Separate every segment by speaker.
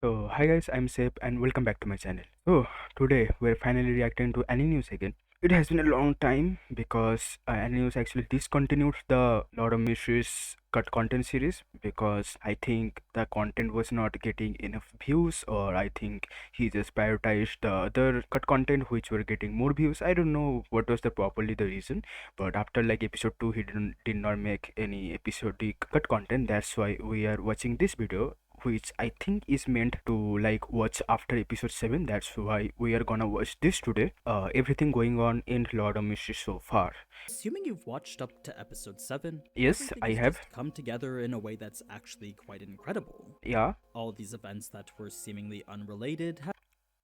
Speaker 1: So, hi guys, I'm Sep and welcome back to my channel. So, today we're finally reacting to AniNews again. It has been a long time because AniNews actually discontinued the Lot of Mysteries cut content series because I think the content was not getting enough views, or I think he just prioritized the other cut content which were getting more views. I don't know what was the properly the reason, but after like episode 2 he did not make any episodic cut content. That's why we are watching this video, which I think is meant to like watch after episode 7. That's why we are gonna watch this today. Everything going on in Lord of Mystery so far.
Speaker 2: Assuming you've watched up to episode 7,
Speaker 1: Yes,
Speaker 2: everything
Speaker 1: I
Speaker 2: has
Speaker 1: have.
Speaker 2: just come together in a way that's actually quite incredible.
Speaker 1: Yeah,
Speaker 2: All these events that were seemingly unrelated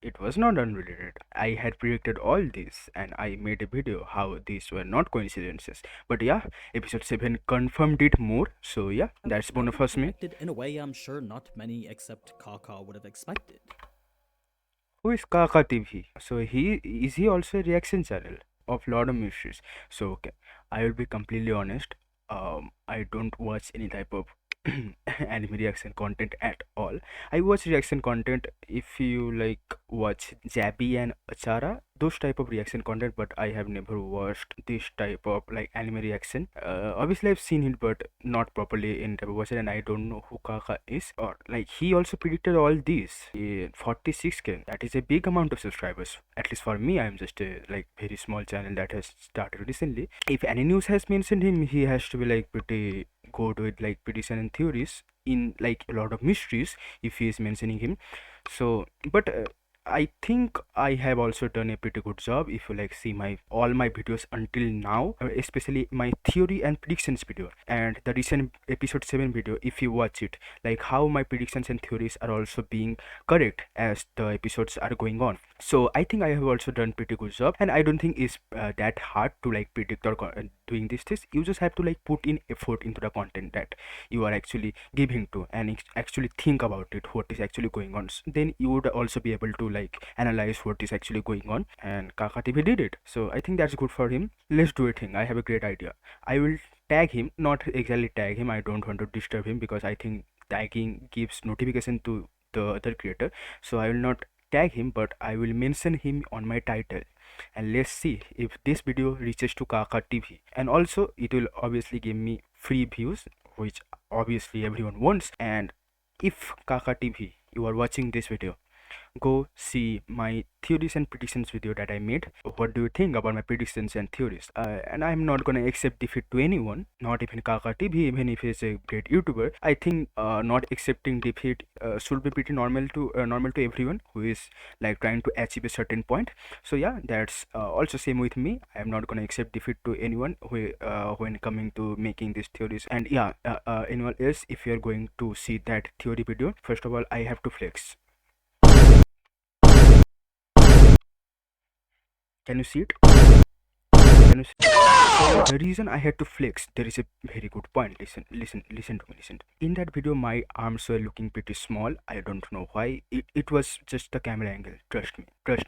Speaker 1: it was not unrelated. I had predicted all this and I made a video how these were not coincidences. But yeah, episode 7 confirmed it more. So yeah, that's
Speaker 2: now been
Speaker 1: bonus me.
Speaker 2: connected in a way I'm sure not many except Kaka would have expected.
Speaker 1: Who is cawcawTV? So he also a reaction channel of Lord of Mysteries. So okay, I will be completely honest. I don't watch any type of anime reaction content at all. I watch reaction content if you like watch Jabby and Achara, those type of reaction content, but I have never watched this type of like anime reaction. Obviously I've seen it, but not properly in type of watch it, and I don't know who Kaka is. Or like he also predicted all these in 46k. That is a big amount of subscribers. At least for me, I'm just a like very small channel that has started recently. If AniNews has mentioned him, he has to be like pretty good with like prediction and theories in like a lot of mysteries if he is mentioning him. So but I think I have also done a pretty good job. If you like see my all my videos until now, especially my theory and predictions video and the recent episode 7 video, if you watch it, like how my predictions and theories are also being correct as the episodes are going on. So I think I have also done pretty good job, and I don't think it's that hard to like predict or doing these things. You just have to like put in effort into the content that you are actually giving to, and actually think about it, what is actually going on. Then you would also be able to like analyze what is actually going on, and cawcawTV did it. So I think that's good for him. Let's do a thing. I have a great idea. I will tag him, not exactly tag him. I don't want to disturb him because I think tagging gives notification to the other creator. So I will not tag him, but I will mention him on my title, and let's see if this video reaches to cawcawTV. And also it will obviously give me free views, which obviously everyone wants. And if cawcawTV, you are watching this video, go see my theories and predictions video that I made. What do you think about my predictions and theories? And I'm not gonna accept defeat to anyone, not even cawcawTV, even if he's a great YouTuber. I think not accepting defeat should be pretty normal to everyone who is like trying to achieve a certain point. So yeah, that's also same with me. I'm not gonna accept defeat to anyone who when coming to making these theories. And yeah, anyone else, if you're going to see that theory video, first of all I have to flex. Can you see it? Can you see it? The reason I had to flex, there is a very good point. Listen to me. In that video, my arms were looking pretty small. I don't know why. It was just the camera angle. Trust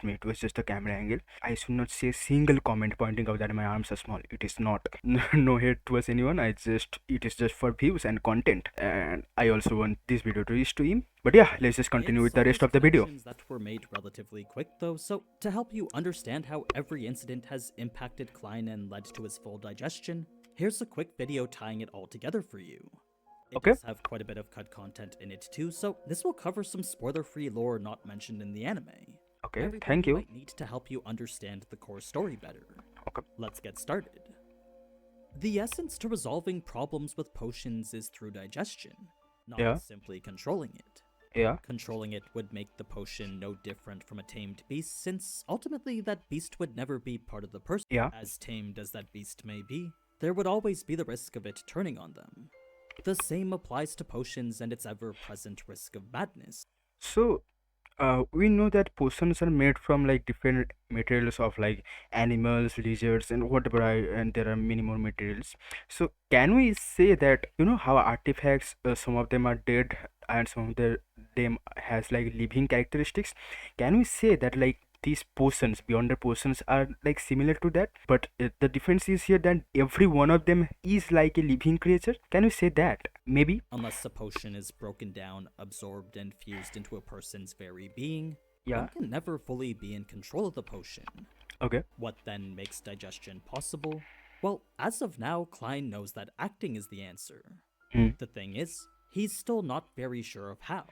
Speaker 1: me, it was just the camera angle. I should not say a single comment pointing out that my arms are small. It is not. No hate towards anyone. It is just for views and content. And I also want this video to reach to him. But yeah, let's just continue with the rest of the video.
Speaker 2: That were made relatively quick though, so to help you understand how every incident has impacted Klein and led to his full digestion, here's a quick video tying it all together for you. It does have quite a bit of cut content in it too, so this will cover some spoiler-free lore not mentioned in the anime.
Speaker 1: Okay, thank you.
Speaker 2: Might need to help you understand the core story better.
Speaker 1: Okay.
Speaker 2: Let's get started. The essence to resolving problems with potions is through digestion, not simply controlling it.
Speaker 1: Yeah.
Speaker 2: Controlling it would make the potion no different from a tamed beast, since ultimately that beast would never be part of the person.
Speaker 1: Yeah.
Speaker 2: As tamed as that beast may be, there would always be the risk of it turning on them. The same applies to potions and its ever-present risk of madness.
Speaker 1: So, we know that potions are made from like different materials of like animals, lizards, and whatever. And there are many more materials. So, can we say that how artifacts, some of them are dead and some of them has like living characteristics? Can we say that like these potions, beyond the potions, are like similar to that, but the difference is here that every one of them is like a living creature. Can you say that? Maybe.
Speaker 2: Unless a potion is broken down, absorbed, and fused into a person's very being,
Speaker 1: Yeah.
Speaker 2: one can never fully be in control of the potion.
Speaker 1: Okay.
Speaker 2: What then makes digestion possible? Well, as of now, Klein knows that acting is the answer.
Speaker 1: Hmm.
Speaker 2: The thing is, he's still not very sure of how.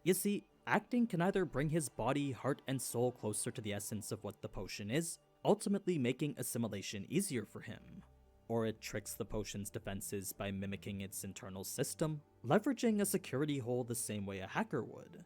Speaker 2: You see, acting can either bring his body, heart, and soul closer to the essence of what the potion is, ultimately making assimilation easier for him, or it tricks the potion's defenses by mimicking its internal system, leveraging a security hole the same way a hacker would.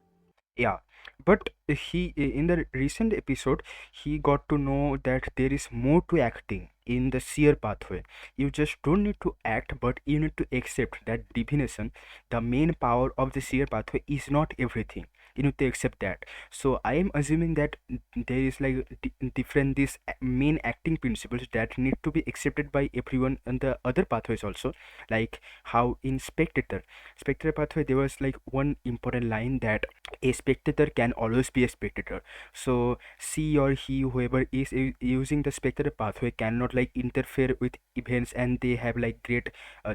Speaker 1: Yeah, but he in the recent episode he got to know that there is more to acting in the seer pathway. You just don't need to act, but you need to accept that divination, the main power of the seer pathway, is not everything. You need to accept that. So I am assuming that there is like different these main acting principles that need to be accepted by everyone in the other pathways also, like how in spectator pathway there was like one important line that a spectator can always be a spectator. So she or he, whoever is using the spectator pathway, cannot like interfere with events, and they have like great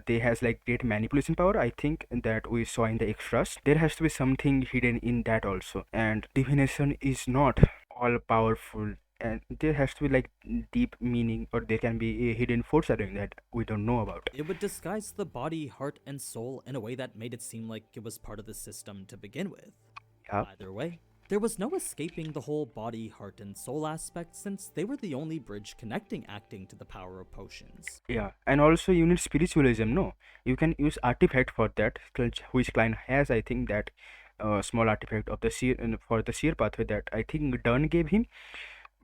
Speaker 1: they has like great manipulation power. I think that we saw in the extras there has to be something hidden in that also, and divination is not all powerful, and there has to be like deep meaning, or there can be a hidden foreshadowing that we don't know about.
Speaker 2: It would disguise the body, heart, and soul in a way that made it seem like it was part of the system to begin with.
Speaker 1: Yeah.
Speaker 2: Either way, there was no escaping the whole body, heart, and soul aspect since they were the only bridge connecting acting to the power of potions.
Speaker 1: Yeah, and also you need spiritualism. No, you can use artifact for that, which client has. I think that small artifact of the seer for the seer pathway that I think Dunn gave him.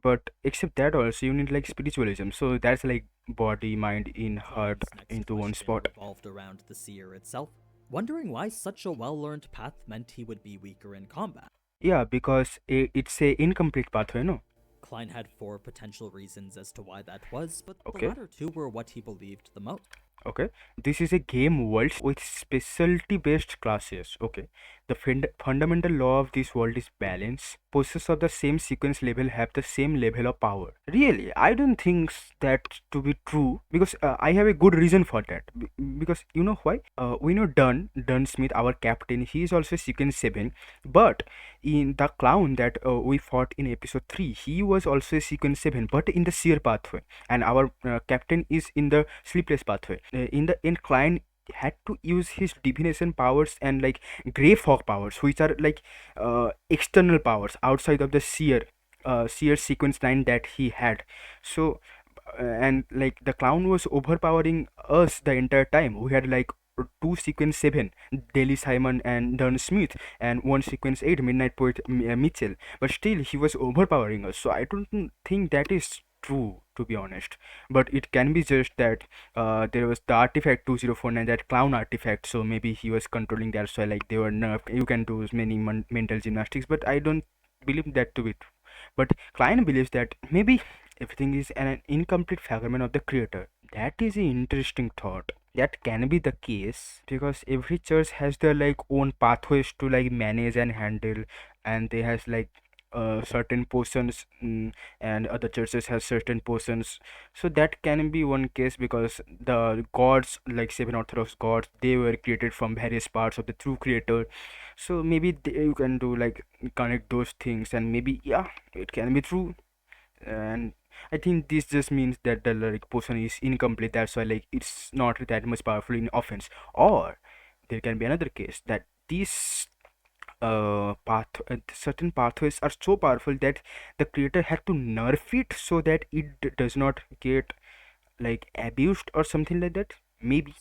Speaker 1: But except that, also you need like spiritualism. So that's like body, mind, in heart
Speaker 2: Klein's next
Speaker 1: into one
Speaker 2: question
Speaker 1: spot.
Speaker 2: revolved around the seer itself, wondering why such a well-learned path meant he would be weaker in combat.
Speaker 1: Yeah, because it's a incomplete pathway. No.
Speaker 2: Klein had 4 potential reasons as to why that was, but the
Speaker 1: Okay.
Speaker 2: latter 2 were what he believed the most.
Speaker 1: Okay, this is a game world with specialty based classes. Okay, the fundamental law of this world is balance. Possessors of the same sequence level have the same level of power. Really, I don't think that to be true, because I have a good reason for that. Because you know why? We know Dunn Smith, our captain. He is also sequence 7, but in the clown that we fought in episode 3, he was also a sequence 7, but in the seer pathway, and our captain is in the sleepless pathway. In the end, Klein had to use his divination powers and like gray fog powers, which are like external powers outside of the seer sequence 9 that he had. So and like the clown was overpowering us the entire time. We had like two sequence 7, Daily Simon and Dunn Smith, and one sequence 8, Midnight Poet Mitchell, but still he was overpowering us. So I don't think that is true, to be honest, but it can be just that there was the artifact 2049, that clown artifact, so maybe he was controlling that, so like they were nerfed. You can do many mental gymnastics, but I don't believe that to be true. But Klein believes that maybe everything is an incomplete fragment of the creator. That is an interesting thought. That can be the case because every church has their like own pathways to like manage and handle, and they has like certain portions, and other churches have certain portions. So that can be one case, because the gods, like seven orthodox gods, they were created from various parts of the true creator. So maybe you can do like connect those things, and maybe yeah, it can be true. And I think this just means that the like potion is incomplete, that's why like it's not that much powerful in offense. Or there can be another case that these certain pathways are so powerful that the creator had to nerf it so that it does not get like abused or something like that, maybe.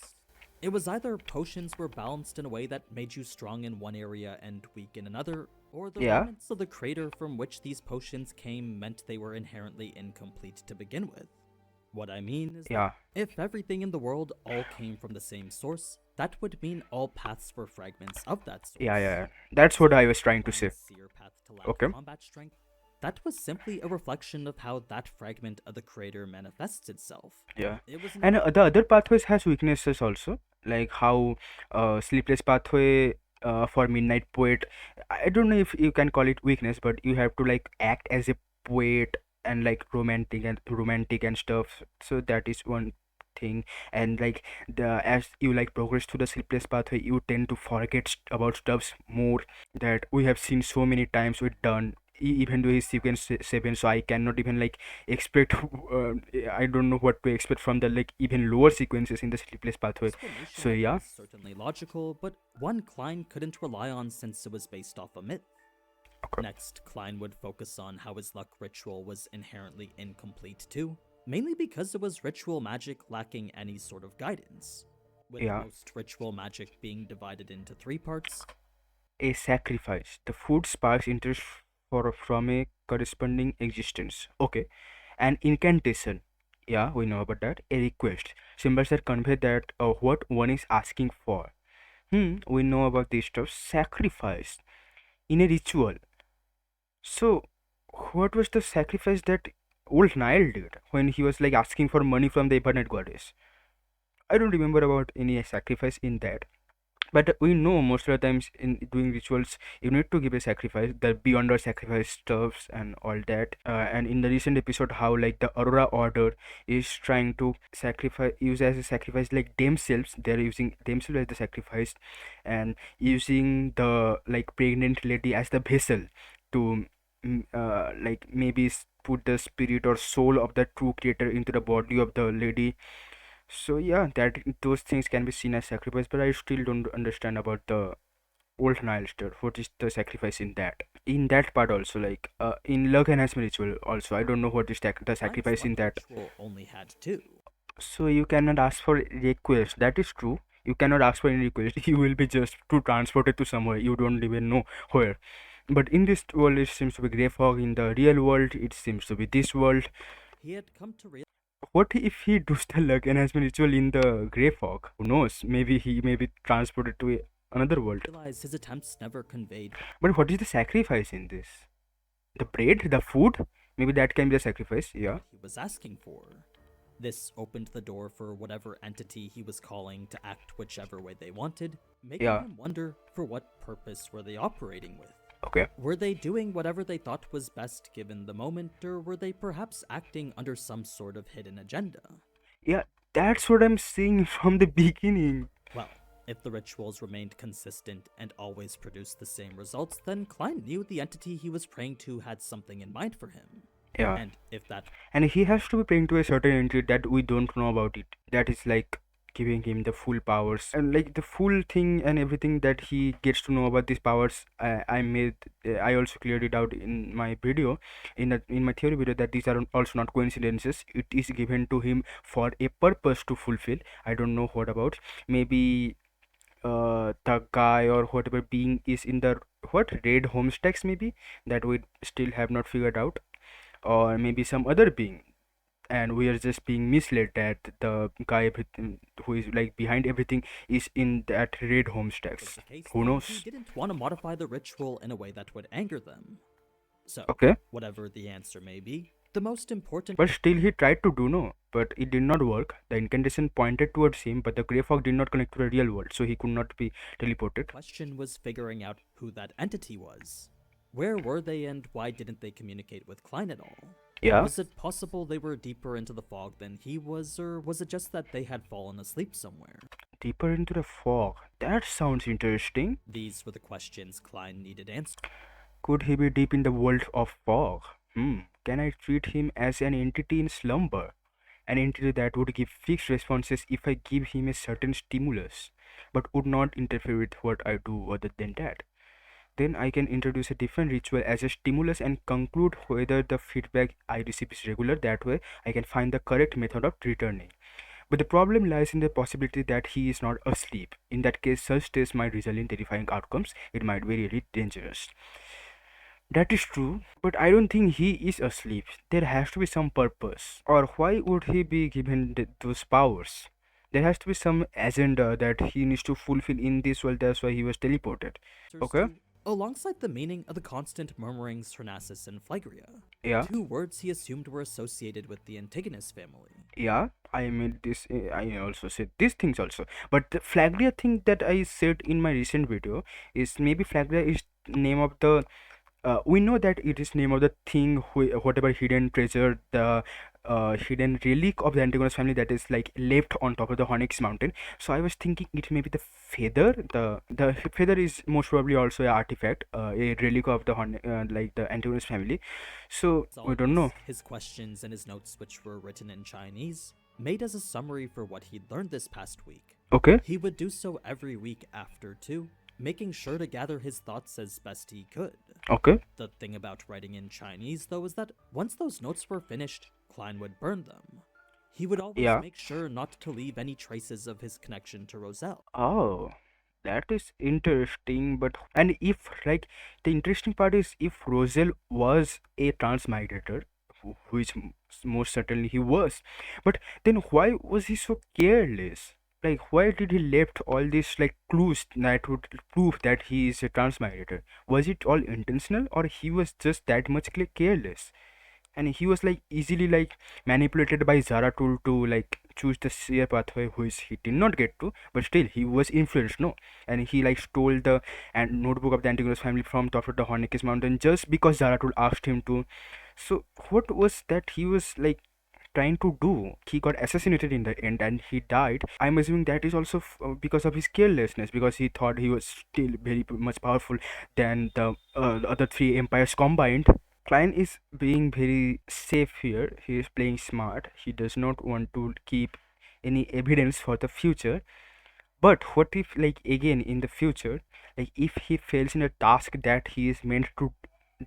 Speaker 2: It was either potions were balanced in a way that made you strong in one area and weak in another, or the
Speaker 1: Yeah.
Speaker 2: remnants of the crater from which these potions came meant they were inherently incomplete to begin with. What I mean is
Speaker 1: Yeah.
Speaker 2: that if everything in the world all came from the same source, that would mean all paths were fragments of that source.
Speaker 1: Yeah, that's what I was trying to say.
Speaker 2: Klein's seer path to lack
Speaker 1: Okay.
Speaker 2: combat strength, that was simply a reflection of how that fragment of the creator manifests itself.
Speaker 1: Yeah.
Speaker 2: It was
Speaker 1: And the other pathways has weaknesses also, like how sleepless pathway for Midnight Poet. I don't know if you can call it weakness, but you have to like act as a poet and like romantic and stuff. So that is one thing. And like the as you like progress through the sleepless pathway, you tend to forget about stuffs more that we have seen so many times with done. Even though he's sequence 7, so I cannot even like expect I don't know what to expect from the like even lower sequences in the sleepless pathway. So
Speaker 2: Explanation
Speaker 1: yeah.
Speaker 2: is certainly logical, but one Klein couldn't rely on since it was based off a myth.
Speaker 1: Okay.
Speaker 2: Next, Klein would focus on how his luck ritual was inherently incomplete too, mainly because it was ritual magic lacking any sort of guidance, with
Speaker 1: Yeah.
Speaker 2: most ritual magic being divided into three parts.
Speaker 1: A sacrifice. The food sparks interest from a corresponding existence. Okay. An incantation. Yeah, we know about that. A request. Symbols that convey that what one is asking for. We know about this stuff. Sacrifice in a ritual. So, what was the sacrifice that old Nile did when he was like asking for money from the infinite goddess? I don't remember about any sacrifice in that. But we know most of the times in doing rituals you need to give a sacrifice, the beyond our sacrifice stuffs and all that. And in the recent episode how like the Aurora order is trying to sacrifice, use as a sacrifice like themselves, they're using themselves as the sacrifice and using the like pregnant lady as the vessel to like maybe put the spirit or soul of the true creator into the body of the lady. So yeah, that those things can be seen as sacrifice, but I still don't understand about the old Nile stuff. What is the sacrifice in that? In that part also, like in luck enhancement ritual also, I don't know what is the
Speaker 2: Klein's
Speaker 1: sacrifice
Speaker 2: luck
Speaker 1: in that.
Speaker 2: ritual only had two.
Speaker 1: So you cannot ask for request. That is true. You cannot ask for any request. You will be just to transport it to somewhere you don't even know where. But in this world, it seems to be grey fog. In the real world, it seems to be this world.
Speaker 2: He had come to
Speaker 1: What if he does the luck enhancement ritual in the grey fog? Who knows? Maybe he may be transported to another world.
Speaker 2: realize his attempts never conveyed
Speaker 1: But what is the sacrifice in this? The bread, the food? Maybe that can be the sacrifice. Yeah.
Speaker 2: what he was asking for. This opened the door for whatever entity he was calling to act whichever way they wanted, making
Speaker 1: Yeah.
Speaker 2: him wonder for what purpose were they operating with.
Speaker 1: Okay.
Speaker 2: Were they doing whatever they thought was best given the moment, or were they perhaps acting under some sort of hidden agenda?
Speaker 1: Yeah, that's what I'm saying from the beginning.
Speaker 2: Well, if the rituals remained consistent and always produced the same results, then Klein knew the entity he was praying to had something in mind for him.
Speaker 1: Yeah.
Speaker 2: And if that
Speaker 1: And he has to be praying to a certain entity that we don't know about it. That is like giving him the full powers and like the full thing and everything that he gets to know about these powers. I also cleared it out in my video, in my theory video, that these are also not coincidences. It is given to him for a purpose to fulfill. I don't know what about. Maybe the guy or whatever being is in the what raid homestacks, maybe that we still have not figured out, or maybe some other being, and we are just being misled that the guy who is like behind everything is in that raid
Speaker 2: was
Speaker 1: homestacks.
Speaker 2: the case,
Speaker 1: Who
Speaker 2: then he
Speaker 1: knows?
Speaker 2: didn't want to modify the ritual in a way that would anger them. So,
Speaker 1: Okay.
Speaker 2: whatever the answer may be, the most important
Speaker 1: But still he tried to do no, but it did not work. The incantation pointed towards him, but the grey fog did not connect to the real world, so he could not be teleported.
Speaker 2: question was figuring out who that entity was. Where were they and why didn't they communicate with Klein at all?
Speaker 1: Yeah.
Speaker 2: Was it possible they were deeper into the fog than he was, or was it just that they had fallen asleep somewhere?
Speaker 1: Deeper into the fog. That sounds interesting.
Speaker 2: These were the questions Klein needed answered.
Speaker 1: Could he be deep in the world of fog? Can I treat him as an entity in slumber? An entity that would give fixed responses if I give him a certain stimulus, but would not interfere with what I do other than that. Then I can introduce a different ritual as a stimulus and conclude whether the feedback I receive is regular. That way, I can find the correct method of returning. But the problem lies in the possibility that he is not asleep. In that case, such tests might result in terrifying outcomes. It might be really dangerous. That is true, but I don't think he is asleep. There has to be some purpose. Or why would he be given those powers? There has to be some agenda that he needs to fulfill in this world, that's why he was teleported. Okay?
Speaker 2: Alongside the meaning of the constant murmurings Thrinacis and Phlegria,
Speaker 1: Yeah.
Speaker 2: two words he assumed were associated with the Antigonus family.
Speaker 1: Yeah. I made this. I also said these things also. But the Flaglia thing that I said in my recent video is maybe Flaglia is name of the. We know that it is name of the thing, whatever hidden treasure, the hidden relic of the Antigonus family that is like left on top of the Onyx mountain. So I was thinking it may be the feather. The feather is most probably also an artifact, a relic of the like the Antigonus family. So
Speaker 2: As
Speaker 1: we don't know.
Speaker 2: always, his questions and his notes, which were written in Chinese, made as a summary for what he'd learned this past week.
Speaker 1: Okay.
Speaker 2: He would do so every week after, too, making sure to gather his thoughts as best he could.
Speaker 1: Okay.
Speaker 2: The thing about writing in Chinese, though, is that once those notes were finished, Klein would burn them. He would always
Speaker 1: Yeah.
Speaker 2: make sure not to leave any traces of his connection to Roselle.
Speaker 1: Oh, that is interesting. But and if like the interesting part is if Roselle was a transmigrator, which most certainly he was, but then why was he so careless? Like why did he left all these like clues that would prove that he is a transmigrator? Was it all intentional or he was just that much careless? And he was like easily like manipulated by Zaratul to like choose the sheer pathway which he did not get to, but still he was influenced, no? And he like stole the and notebook of the Antigonus family from top of the Hornicus mountain just because Zaratul asked him to. So what was that he was like trying to do? He got assassinated in the end and he died. I'm assuming that is also because of his carelessness, because he thought he was still very much powerful than the other three empires combined. Klein is being very safe here. He is playing smart. He does not want to keep any evidence for the future. But what if, like, again in the future, like, if he fails in a task that he is meant to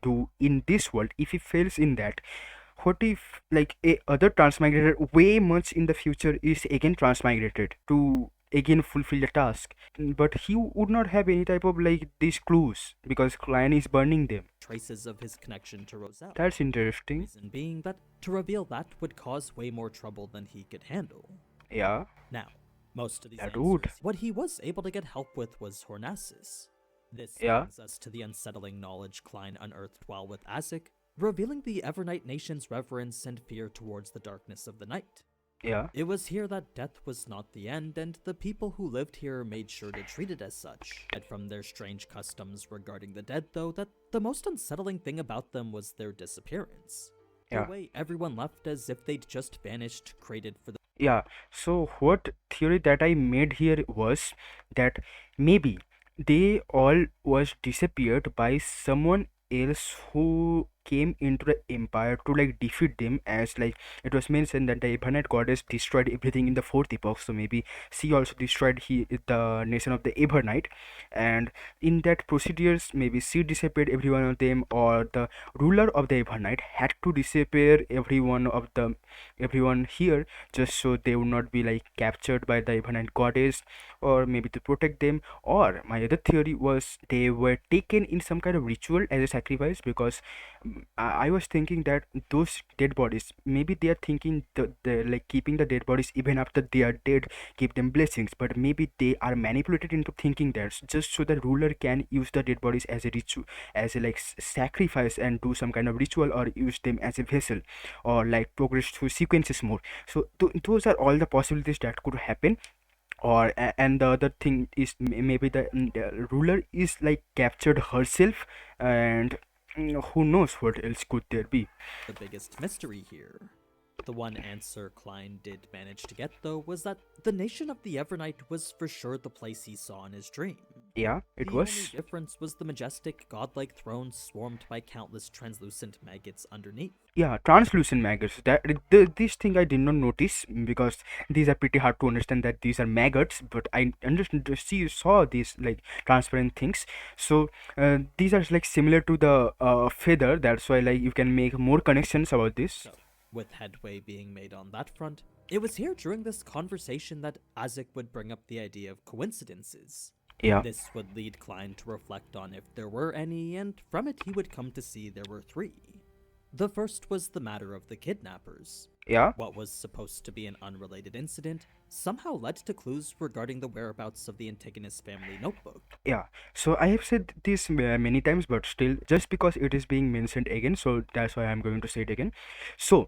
Speaker 1: do in this world, if he fails in that, what if, like, a other transmigrator way much in the future is again transmigrated to again fulfill the task? But he would not have any type of, like, these clues because Klein is burning them.
Speaker 2: Traces of his connection to Roselle.
Speaker 1: That's interesting.
Speaker 2: Reason being that to reveal that would cause way more trouble than he could handle.
Speaker 1: Yeah,
Speaker 2: Now, most of these
Speaker 1: that
Speaker 2: answers,
Speaker 1: would.
Speaker 2: what he was able to get help with was Hornassus. This
Speaker 1: Yeah.
Speaker 2: brings us to the unsettling knowledge Klein unearthed while with Azek, revealing the Evernight nation's reverence and fear towards the darkness of the night.
Speaker 1: Yeah.
Speaker 2: It was here that death was not the end, and the people who lived here made sure to treat it as such. And from their strange customs regarding the dead, though, that the most unsettling thing about them was their disappearance.
Speaker 1: Yeah.
Speaker 2: The way everyone left as if they'd just vanished, created for the
Speaker 1: Yeah. So what theory that I made here was that maybe they all was disappeared by someone else who came into the empire to like defeat them, as like it was mentioned that the Ebonite goddess destroyed everything in the fourth epoch, so maybe she also destroyed the nation of the Ebonite, and in that procedures maybe she disappeared every one of them, or the ruler of the Ebonite had to disappear everyone here just so they would not be like captured by the Ebonite goddess, or maybe to protect them. Or my other theory was they were taken in some kind of ritual as a sacrifice, because I was thinking that those dead bodies, maybe they are thinking the like keeping the dead bodies even after they are dead give them blessings, but maybe they are manipulated into thinking that just so the ruler can use the dead bodies as a ritual, as a like sacrifice, and do some kind of ritual, or use them as a vessel, or like progress through sequences more. So those are all the possibilities that could happen. Or and the other thing is maybe the ruler is like captured herself, and who knows what else could there be.
Speaker 2: biggest mystery here. The one answer Klein did manage to get, though, was that the nation of the Evernight was for sure the place he saw in his dream.
Speaker 1: Yeah, it
Speaker 2: The only
Speaker 1: was.
Speaker 2: difference was the majestic, godlike throne swarmed by countless translucent maggots underneath.
Speaker 1: Yeah, translucent maggots. This thing I did not notice, because these are pretty hard to understand that these are maggots. But I understand, saw these like transparent things. So these are like similar to the feather. That's why like you can make more connections about this.
Speaker 2: So, with headway being made on that front, it was here during this conversation that Azek would bring up the idea of coincidences.
Speaker 1: Yeah.
Speaker 2: This would lead Klein to reflect on if there were any, and from it he would come to see there were three. The first was the matter of the kidnappers.
Speaker 1: Yeah.
Speaker 2: What was supposed to be an unrelated incident somehow led to clues regarding the whereabouts of the Antigonus family notebook.
Speaker 1: Yeah, so I have said this many times, but still, just because it is being mentioned again, so that's why I'm going to say it again. So,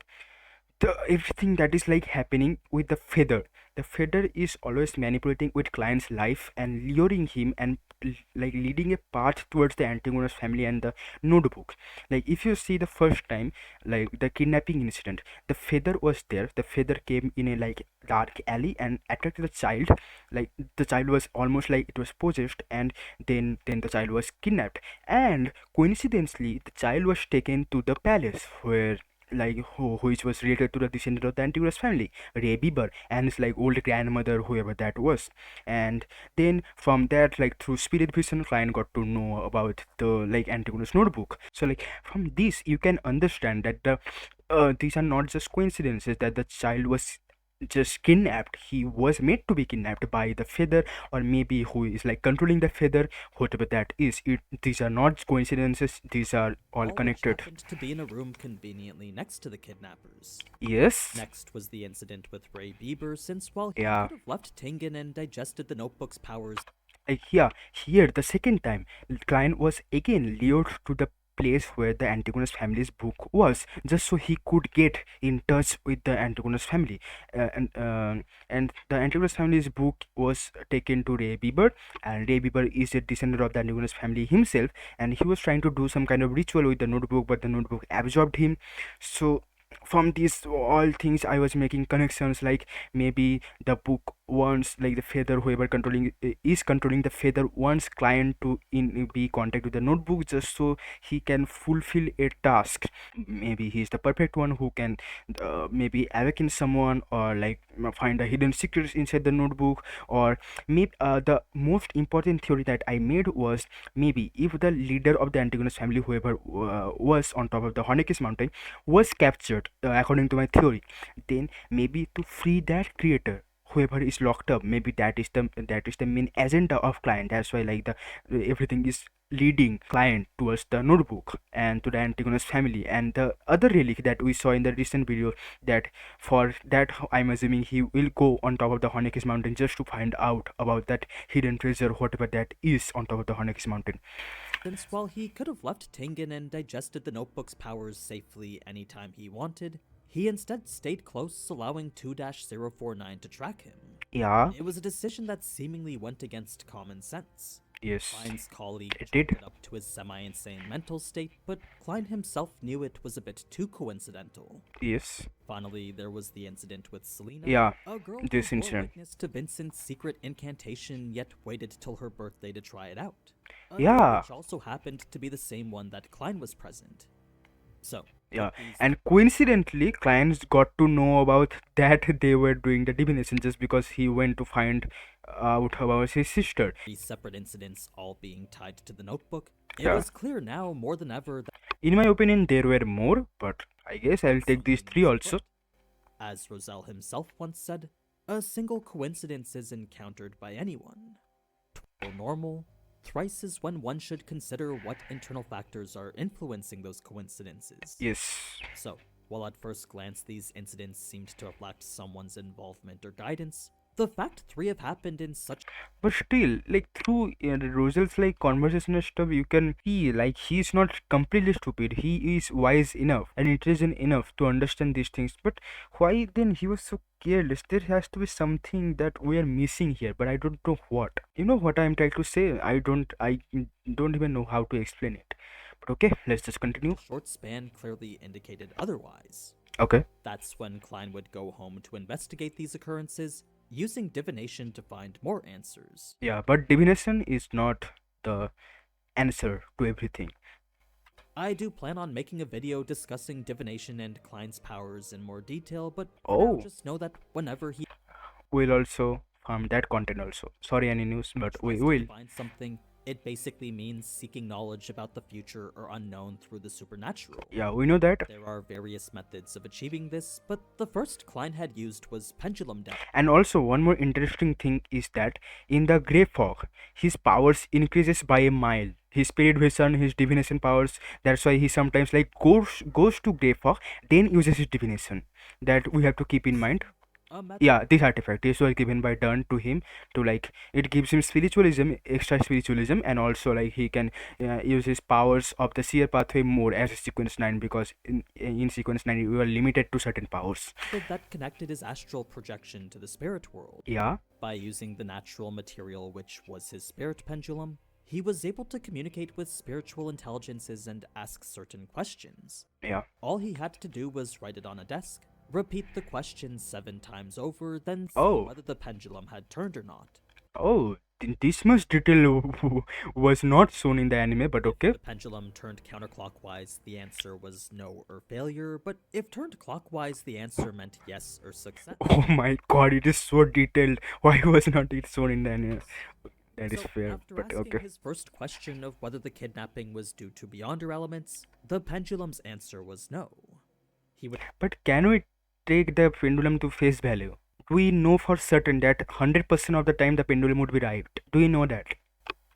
Speaker 1: the everything that is like happening with the feather is always manipulating with client's life and luring him and like leading a path towards the antagonist family and the notebook. Like if you see the first time, like the kidnapping incident, the feather was there. The feather came in a like dark alley and attacked the child. Like the child was almost like it was possessed, and then the child was kidnapped. And coincidentally, the child was taken to the palace where like which was related to the descendant of the Antigonus family, Ray Bieber, and his like old grandmother, whoever that was. And then from that, like through spirit vision, client got to know about the like Antigonus notebook. So like from this, you can understand that these are not just coincidences that the child was just kidnapped. He was made to be kidnapped by the feather, or maybe who is like controlling the feather, whatever that is. These are not coincidences, these are all
Speaker 2: Which
Speaker 1: connected.
Speaker 2: happened to be in a room conveniently next to the kidnappers.
Speaker 1: Yes.
Speaker 2: Next was the incident with Ray Bieber, since while he
Speaker 1: Yeah.
Speaker 2: could have left Tingen and digested the notebook's powers,
Speaker 1: Like here the second time, client was again lured to the place where the Antigonus family's book was, just so he could get in touch with the Antigonus family. And the Antigonus family's book was taken to Ray Bieber, and Ray Bieber is a descendant of the Antigonus family himself, and he was trying to do some kind of ritual with the notebook, but the notebook absorbed him. So from these all things, I was making connections, like maybe the book wants, like the feather, whoever controlling is controlling the feather, wants client to be contact with the notebook just so he can fulfill a task. Maybe he's the perfect one who can maybe awaken someone, or like find the hidden secrets inside the notebook. Or maybe the most important theory that I made was, maybe if the leader of the Antigonus family, whoever was on top of the Honekis mountain, was captured, according to my theory, then maybe to free that creator, whoever is locked up, maybe that is the main agenda of client. That's why like the everything is leading client towards the notebook and to the Antigonus family. And the other relic that we saw in the recent video, that for that I'm assuming he will go on top of the Honekis mountain just to find out about that hidden treasure, whatever that is on top of the Honekis mountain.
Speaker 2: since while he could have left Tingen and digested the notebook's powers safely anytime he wanted, he instead stayed close, allowing 2-049 to track him.
Speaker 1: Yeah.
Speaker 2: It was a decision that seemingly went against common sense.
Speaker 1: Yes,
Speaker 2: Klein's colleague
Speaker 1: it
Speaker 2: chalked
Speaker 1: did.
Speaker 2: it up to his semi-insane mental state, but Klein himself knew it was a bit too coincidental.
Speaker 1: Yes.
Speaker 2: Finally, there was the incident with Selena,
Speaker 1: Yeah,
Speaker 2: a girl
Speaker 1: this
Speaker 2: who bore
Speaker 1: incident.
Speaker 2: witness to Vincent's secret incantation, yet waited till her birthday to try it out. A day
Speaker 1: Yeah.
Speaker 2: which also happened to be the same one that Klein was present. So,
Speaker 1: Yeah,
Speaker 2: these
Speaker 1: and coincidentally, clients got to know about that they were doing the divination just because he went to find out about his sister.
Speaker 2: three separate incidents all being tied to the notebook, it
Speaker 1: Yeah.
Speaker 2: was clear now more than ever that
Speaker 1: In my opinion, there were more, but I guess I'll take these
Speaker 2: something
Speaker 1: three
Speaker 2: was
Speaker 1: also.
Speaker 2: afoot. As Roselle himself once said, a single coincidence is encountered by anyone. Or normal, thrice is when one should consider what internal factors are influencing those coincidences.
Speaker 1: Yes.
Speaker 2: So, while at first glance these incidents seemed to reflect someone's involvement or guidance, the fact three have happened in such
Speaker 1: But still, like through Rosel's like conversation and stuff, you can see like he's not completely stupid. He is wise enough and intelligent enough to understand these things. But why then he was so careless? There has to be something that we are missing here, but I don't know what. You know what I'm trying to say? I don't even know how to explain it. But okay, let's just continue.
Speaker 2: short span clearly indicated otherwise.
Speaker 1: Okay.
Speaker 2: That's when Klein would go home to investigate these occurrences, using divination to find more answers.
Speaker 1: Yeah, but divination is not the answer to everything.
Speaker 2: I do plan on making a video discussing divination and Klein's powers in more detail, but for now,
Speaker 1: Oh,
Speaker 2: just know that whenever he
Speaker 1: we'll also farm that content also. Sorry, AniNews, but we
Speaker 2: tries to
Speaker 1: will.
Speaker 2: find something, it basically means seeking knowledge about the future or unknown through the supernatural.
Speaker 1: Yeah, we know that.
Speaker 2: There are various methods of achieving this, but the first Klein had used was pendulum dance.
Speaker 1: And also one more interesting thing is that in the grey fog, his powers increases by a mile. His spirit vision, his divination powers. That's why he sometimes like goes to grey fog, then uses his divination. That we have to keep in mind. Yeah, this artifact, this was given by Dunn to him to like it gives him spiritualism, extra spiritualism, and also like he can use his powers of the seer pathway more as a sequence 9, because in sequence 9 you are limited to certain powers.
Speaker 2: That connected his astral projection to the spirit world.
Speaker 1: Yeah.
Speaker 2: By using the natural material which was his spirit pendulum, he was able to communicate with spiritual intelligences and ask certain questions.
Speaker 1: Yeah.
Speaker 2: All he had to do was write it on a desk, repeat the question 7 times over, then see whether the pendulum had turned or not.
Speaker 1: Oh, this much detail was not shown in the anime, but okay.
Speaker 2: If the pendulum turned counterclockwise, the answer was no or failure, but if turned clockwise, the answer meant yes or success.
Speaker 1: Oh my god, it is so detailed. Why was not it shown in the anime? That is fair,
Speaker 2: after
Speaker 1: but
Speaker 2: asking
Speaker 1: okay.
Speaker 2: his first question of whether the kidnapping was due to Beyonder elements, the pendulum's answer was no.
Speaker 1: But can we take the pendulum to face value? We know for certain that 100% of the time the pendulum would be right. Do you know that?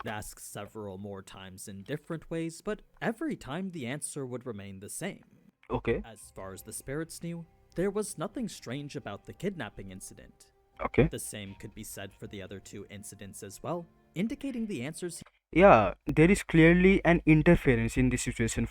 Speaker 2: Ask several more times in different ways, but every time the answer would remain the same.
Speaker 1: Okay.
Speaker 2: As far as the spirits knew, there was nothing strange about the kidnapping incident.
Speaker 1: Okay.
Speaker 2: The same could be said for the other 2 incidents as well, indicating the answers.
Speaker 1: Yeah, there is clearly an interference in this situation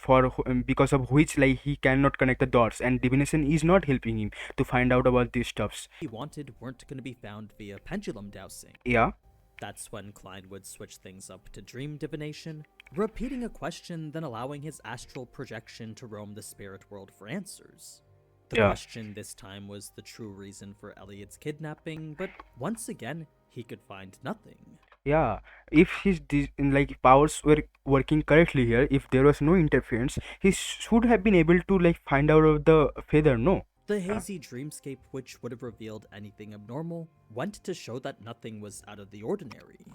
Speaker 1: because of which like he cannot connect the dots, and divination is not helping him to find out about these stuffs.
Speaker 2: He wanted weren't going to be found via pendulum dowsing.
Speaker 1: Yeah.
Speaker 2: That's when Klein would switch things up to dream divination, repeating a question then allowing his astral projection to roam the spirit world for answers. The question this time was the true reason for Elliot's kidnapping, but once again, he could find nothing.
Speaker 1: Yeah, if his like powers were working correctly here, if there was no interference, he should have been able to like find out of the feather, no?
Speaker 2: The hazy dreamscape, which would have revealed anything abnormal, went to show that nothing was out of the ordinary.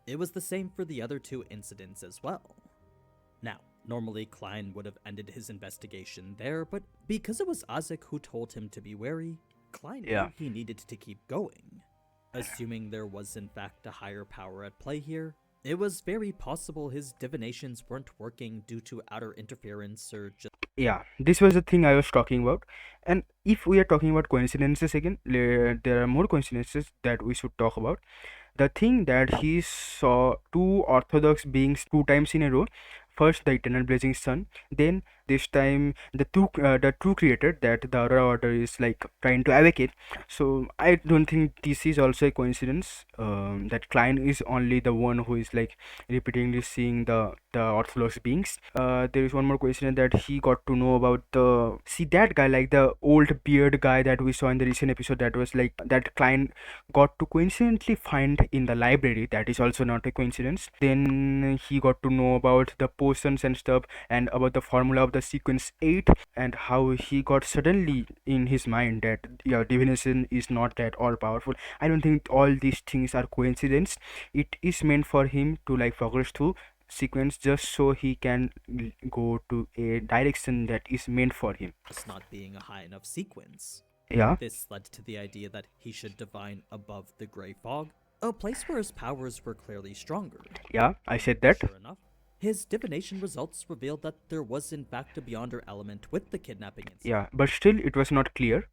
Speaker 2: It was the same for the other 2 incidents as well. Now, normally Klein would have ended his investigation there, but because it was Isaac who told him to be wary, Klein knew he needed to keep going. Assuming there was in fact a higher power at play here, it was very possible his divinations weren't working due to outer interference or just... Yeah,
Speaker 1: this was the thing I was talking about. And if we are talking about coincidences again, there are more coincidences that we should talk about. The thing that he saw 2 orthodox beings 2 times in a row. First the eternal blazing sun, then this time the true creator that the Aurora order is like trying to evacuate. So I don't think this is also a coincidence, that Klein is only the one who is like repeatedly seeing the orthodox beings. There is one more coincidence that he got to know about that guy, like the old beard guy that we saw in the recent episode, that was like that Klein got to coincidentally find in the library. That is also not a coincidence. Then he got to know about the potions and stuff, and about the formula of the sequence 8, and how he got suddenly in his mind that divination is not that all powerful. I don't think all these things are coincidence. It is meant for him to like progress through sequence just so he can go to a direction that is meant for him.
Speaker 2: It's not being a high enough sequence.
Speaker 1: Yeah.
Speaker 2: This led to the idea that he should divine above the gray fog, a place where his powers were clearly stronger.
Speaker 1: Yeah, I said that.
Speaker 2: Sure enough, his divination results revealed that there was in fact a Beyonder element with the kidnapping incident.
Speaker 1: Yeah, but still it was not clear.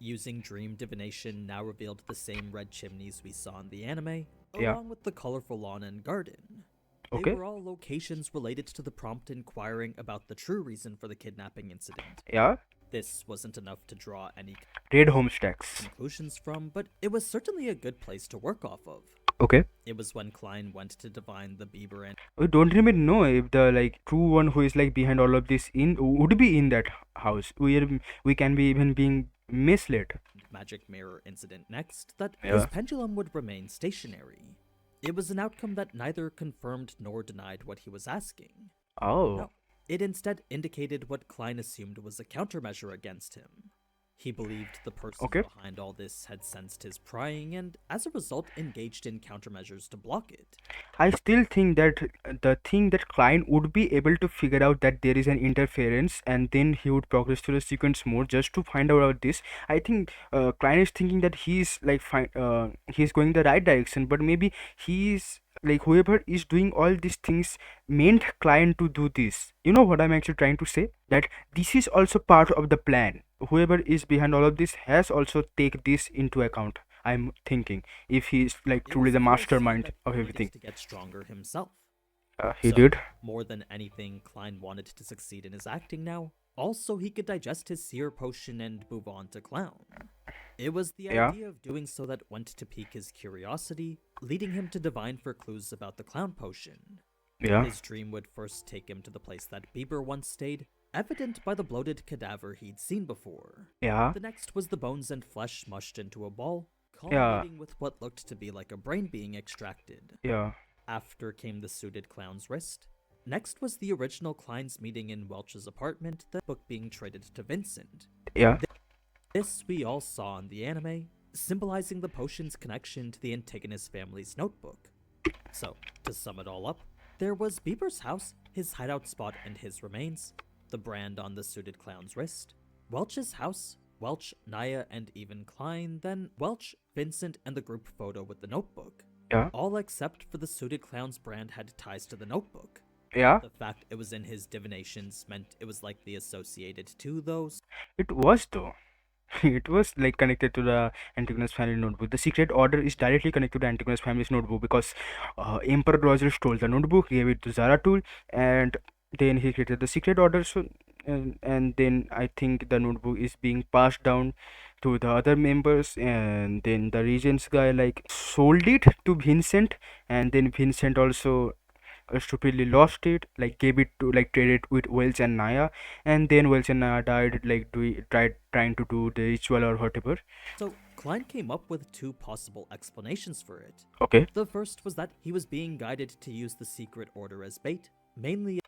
Speaker 2: Using dream divination now revealed the same red chimneys we saw in the anime, along with the colorful lawn and garden. They were all locations related to the prompt inquiring about the true reason for the kidnapping incident.
Speaker 1: Yeah.
Speaker 2: This wasn't enough to draw any
Speaker 1: Red homestacks
Speaker 2: conclusions from, but it was certainly a good place to work off of.
Speaker 1: Okay.
Speaker 2: It was when Klein went to divine the Bieber and...
Speaker 1: We don't even know if the like true one who is like behind all of this would be in that house. We can be even being misled.
Speaker 2: Magic mirror incident next, that his pendulum would remain stationary. It was an outcome that neither confirmed nor denied what he was asking.
Speaker 1: Oh.
Speaker 2: No, it instead indicated what Klein assumed was a countermeasure against him. He believed the person behind all this had sensed his prying and, as a result, engaged in countermeasures to block it.
Speaker 1: I still think that the thing that Klein would be able to figure out that there is an interference, and then he would progress through the sequence more just to find out about this. I think Klein is thinking that he's like he's going the right direction, but maybe he's like whoever is doing all these things meant client to do this. You know what I'm actually trying to say? That this is also part of the plan. Whoever is behind all of this has also take this into account. I'm thinking if he's like
Speaker 2: It
Speaker 1: truly
Speaker 2: was
Speaker 1: the
Speaker 2: clear as day
Speaker 1: mastermind
Speaker 2: that
Speaker 1: of
Speaker 2: he needed
Speaker 1: everything.
Speaker 2: to get stronger himself.
Speaker 1: He
Speaker 2: So,
Speaker 1: did.
Speaker 2: more than anything, Klein wanted to succeed in his acting now. Also, he could digest his seer potion and move on to clown. It was the
Speaker 1: Yeah.
Speaker 2: idea of doing so that went to pique his curiosity, leading him to divine for clues about the clown potion.
Speaker 1: Yeah.
Speaker 2: His dream would first take him to the place that Bieber once stayed, evident by the bloated cadaver he'd seen before.
Speaker 1: Yeah.
Speaker 2: The next was the bones and flesh mushed into a ball,
Speaker 1: Yeah.
Speaker 2: culminating with what looked to be like a brain being extracted.
Speaker 1: Yeah.
Speaker 2: After came the suited clown's wrist. Next was the original Klein's meeting in Welch's apartment, the book being traded to Vincent.
Speaker 1: Yeah.
Speaker 2: This we all saw in the anime, symbolizing the potion's connection to the Antigonus family's notebook. So, to sum it all up, there was Bieber's house, his hideout spot and his remains, the brand on the suited clown's wrist, Welch's house, Welch, Naya, and even Klein, then Welch, Vincent, and the group photo with the notebook.
Speaker 1: Yeah.
Speaker 2: All except for the suited clown's brand had ties to the notebook.
Speaker 1: Yeah.
Speaker 2: The fact it was in his divinations meant it was likely associated to those.
Speaker 1: It was though. It was like connected to the Antigonus family notebook. The secret order is directly connected to the Antigonus family's notebook because Emperor Roger stole the notebook, gave it to Zaratul, and then he created the secret order. So, and then I think the notebook is being passed down to the other members, and then the regent's guy like sold it to Vincent, and then Vincent also stupidly lost it, like gave it to like traded with Welch and Naya, and then Welch and Naya died like trying to do the ritual or whatever.
Speaker 2: So, Klein came up with two possible explanations for it.
Speaker 1: Okay.
Speaker 2: The first was that he was being guided to use the secret order as bait, mainly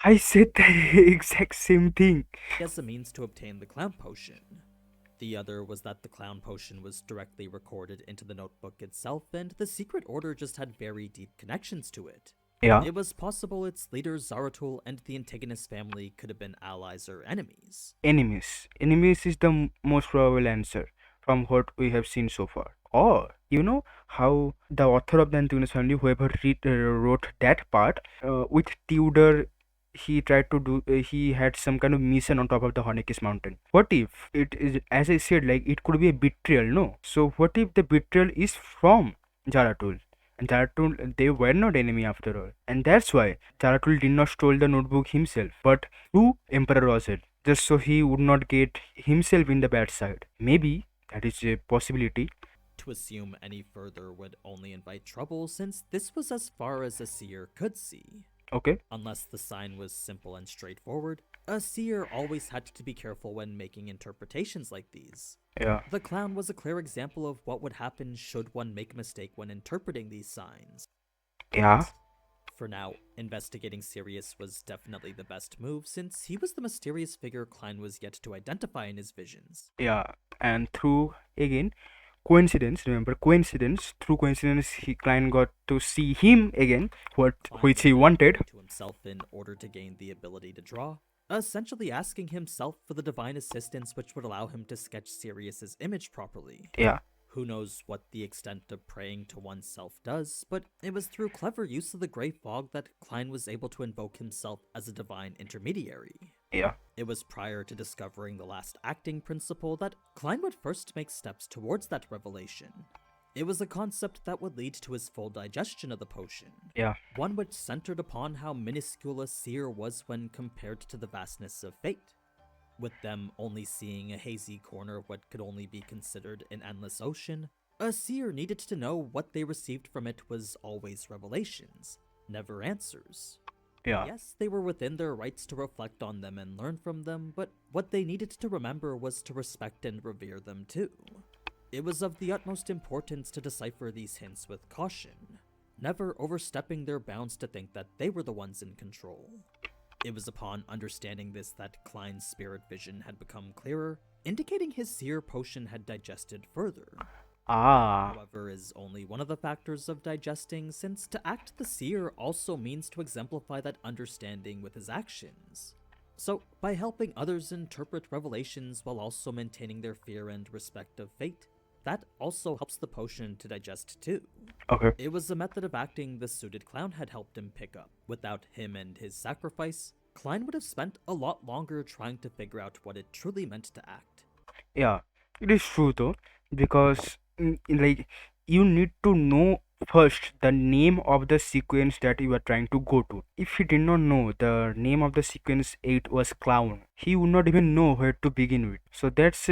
Speaker 1: I said the exact same thing.
Speaker 2: as a means to obtain the clown potion. The other was that the clown potion was directly recorded into the notebook itself, and the secret order just had very deep connections to it.
Speaker 1: Yeah.
Speaker 2: It was possible its leaders Zaratul and the Antigonus family could have been allies or enemies.
Speaker 1: Enemies. Enemies is the most probable answer from what we have seen so far. Or you know how the author of the Antigonus family, whoever wrote that part, with Tudor, he tried to do. He had some kind of mission on top of the Hornikis mountain. What if it is, as I said, like it could be a betrayal? No. So what if the betrayal is from Zaratul? And Zaratul, they were not enemy after all, and that's why Zaratul did not steal the notebook himself, but through Emperor Rosel, just so he would not get himself in the bad side. Maybe that is a possibility.
Speaker 2: To assume any further would only invite trouble, since this was as far as a seer could see.
Speaker 1: Okay.
Speaker 2: Unless the sign was simple and straightforward, a seer always had to be careful when making interpretations like these.
Speaker 1: Yeah.
Speaker 2: The clown was a clear example of what would happen should one make a mistake when interpreting these signs.
Speaker 1: Yeah.
Speaker 2: For now, investigating Sirius was definitely the best move, since he was the mysterious figure Klein was yet to identify in his visions.
Speaker 1: Yeah. And through again coincidence, remember coincidence. Through coincidence, Klein got to see him again,
Speaker 2: Klein
Speaker 1: which
Speaker 2: was
Speaker 1: he
Speaker 2: then
Speaker 1: wanted.
Speaker 2: praying to himself in order to gain the ability to draw, essentially asking himself for the divine assistance which would allow him to sketch Sirius's image properly.
Speaker 1: Yeah.
Speaker 2: Who knows what the extent of praying to oneself does, but it was through clever use of the grey fog that Klein was able to invoke himself as a divine intermediary.
Speaker 1: Yeah.
Speaker 2: It was prior to discovering the last acting principle that Klein would first make steps towards that revelation. It was a concept that would lead to his full digestion of the potion.
Speaker 1: Yeah.
Speaker 2: One which centered upon how minuscule a seer was when compared to the vastness of fate. With them only seeing a hazy corner of what could only be considered an endless ocean, a seer needed to know what they received from it was always revelations, never answers.
Speaker 1: Yeah.
Speaker 2: Yes, they were within their rights to reflect on them and learn from them, but what they needed to remember was to respect and revere them too. It was of the utmost importance to decipher these hints with caution, never overstepping their bounds to think that they were the ones in control. It was upon understanding this that Klein's spirit vision had become clearer, indicating his seer potion had digested further.
Speaker 1: Ah.
Speaker 2: However, is only one of the factors of digesting, since to act the seer also means to exemplify that understanding with his actions. So, by helping others interpret revelations while also maintaining their fear and respect of fate, that also helps the potion to digest too.
Speaker 1: Okay.
Speaker 2: It was a method of acting the suited clown had helped him pick up. Without him and his sacrifice, Klein would have spent a lot longer trying to figure out what it truly meant to act.
Speaker 1: Yeah, it is true though, because like you need to know first the name of the sequence that you are trying to go to. If he did not know the name of the sequence 8 was clown, he would not even know where to begin with. So that's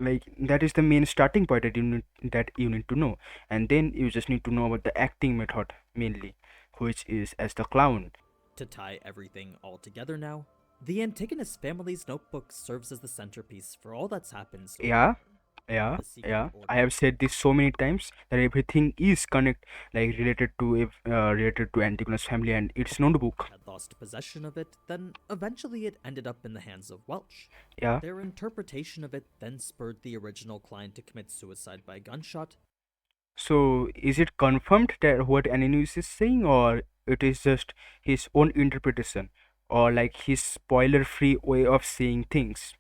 Speaker 1: like that is the main starting point that you need to know, and then you just need to know about the acting method mainly, which is as the clown.
Speaker 2: To tie everything all together now, the Antigonus family's notebook serves as the centerpiece for all that's happened so
Speaker 1: Yeah.
Speaker 2: far.
Speaker 1: Yeah,
Speaker 2: The secret
Speaker 1: yeah.
Speaker 2: order
Speaker 1: I have said this so many times that everything is like related to Antigonus family and its notebook.
Speaker 2: had lost possession of it, then eventually it ended up in the hands of Welch.
Speaker 1: Yeah.
Speaker 2: Their interpretation of it then spurred the original Klein to commit suicide by gunshot.
Speaker 1: So is it confirmed that what AniNews is saying, or it is just his own interpretation, or like his spoiler-free way of saying things?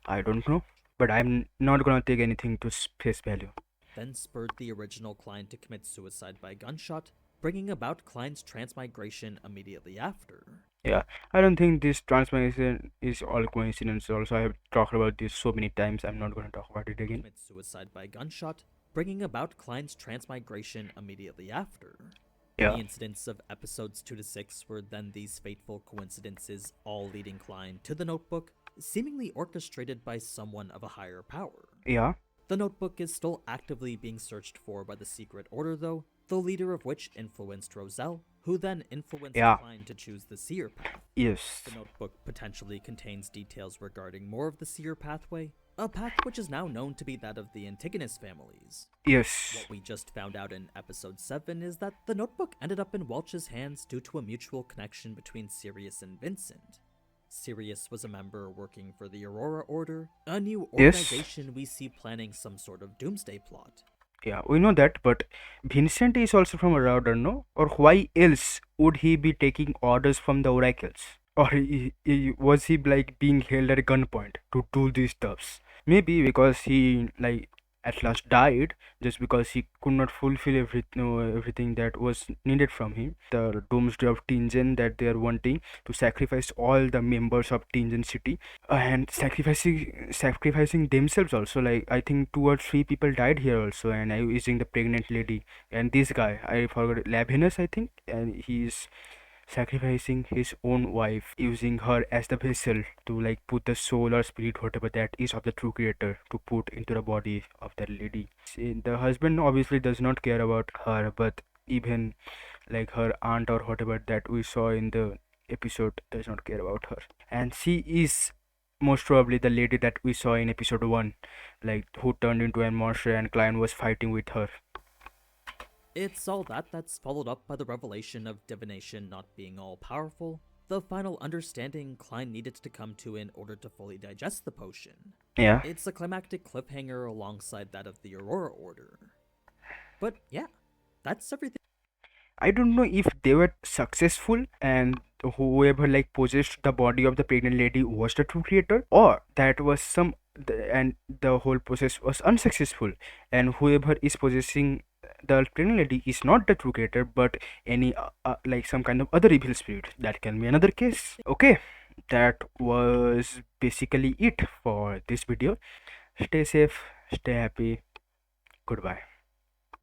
Speaker 1: I don't know, but I'm not gonna take anything to face value.
Speaker 2: Then spurred the original Klein to commit suicide by gunshot, bringing about Klein's transmigration immediately after.
Speaker 1: Yeah, I don't think this transformation is all coincidence. Also, I have talked about this so many times. I'm not gonna talk about it again.
Speaker 2: Commit suicide by gunshot, bringing about Klein's transmigration immediately after.
Speaker 1: Yeah.
Speaker 2: The incidents of episodes 2 to 6 were then these fateful coincidences, all leading Klein to the notebook, seemingly orchestrated by someone of a higher power.
Speaker 1: Yeah.
Speaker 2: The notebook is still actively being searched for by the Secret Order, though, the leader of which influenced Roselle, who then influenced
Speaker 1: Yeah.
Speaker 2: Klein to choose the Seer path.
Speaker 1: Yes.
Speaker 2: The notebook potentially contains details regarding more of the Seer pathway, a path which is now known to be that of the Antigonus families.
Speaker 1: Yes.
Speaker 2: What we just found out in episode 7 is that the notebook ended up in Welch's hands due to a mutual connection between Sirius and Vincent. Sirius was a member working for the Aurora Order, a new
Speaker 1: Yes.
Speaker 2: organization we see planning some sort of doomsday plot.
Speaker 1: Yeah, we know that, but Vincent is also from a router, no? Or why else would he be taking orders from the oracles? Or was he like being held at gunpoint to do these stuffs? Maybe because he like at last died just because he could not fulfill everything that was needed from him. The doomsday of Tingen that they are wanting to sacrifice all the members of Tingen city and sacrificing themselves also. Like I think 2 or 3 people died here also, and I using the pregnant lady and this guy I forgot Lavinus I think, and he's sacrificing his own wife, using her as the vessel to like put the soul or spirit, whatever that is, of the true creator to put into the body of that lady. See, the husband obviously does not care about her, but even like her aunt or whatever that we saw in the episode does not care about her. And she is most probably the lady that we saw in episode 1, like who turned into a monster and Klein was fighting with her.
Speaker 2: It's all that's followed up by the revelation of divination not being all powerful, the final understanding Klein needed to come to in order to fully digest the potion.
Speaker 1: Yeah.
Speaker 2: It's a climactic cliffhanger alongside that of the Aurora Order. But yeah, that's everything.
Speaker 1: I don't know if they were successful and whoever like possessed the body of the pregnant lady was the true creator, or that was and the whole process was unsuccessful, and whoever is possessing the pregnant lady is not the true creator but any like some kind of other evil spirit. That can be another case. Okay, that was basically it for this video. Stay safe, stay happy, goodbye.